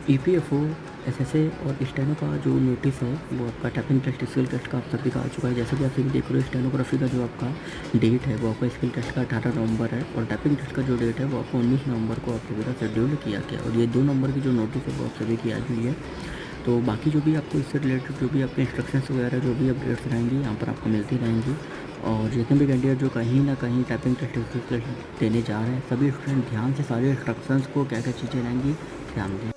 EPFO, SSA और steno का जो नोटिस है वो आपका टाइपिंग टेस्ट, स्किल टेस्ट का आप सभी का आ चुका है। जैसे कि आप सभी देख रहे हो, स्टेनोग्राफी का जो आपका डेट है वो आपका स्किल टेस्ट का 18 नवंबर है और टाइपिंग टेस्ट का जो डेट है वो आपको 19 नवंबर को आप सभी का शेड्यूल किया गया और ये 2 नंबर की जो नोटिस है वो आप सभी की आई हुई है। तो बाकी जो भी आपको इससे रिलेटेड जो भी आपके इंस्ट्रक्शंस वगैरह जो भी अपडेट्स रहेंगी यहाँ पर आपको मिलती रहेंगी। और जितने भी कैंडिडेट जो कहीं ना कहीं टाइपिंग टेस्ट देने जा रहे हैं, सभी स्टूडेंट ध्यान से सारे इंस्ट्रक्शंस को क्या क्या चीज़ें रहेंगी ध्यान दें।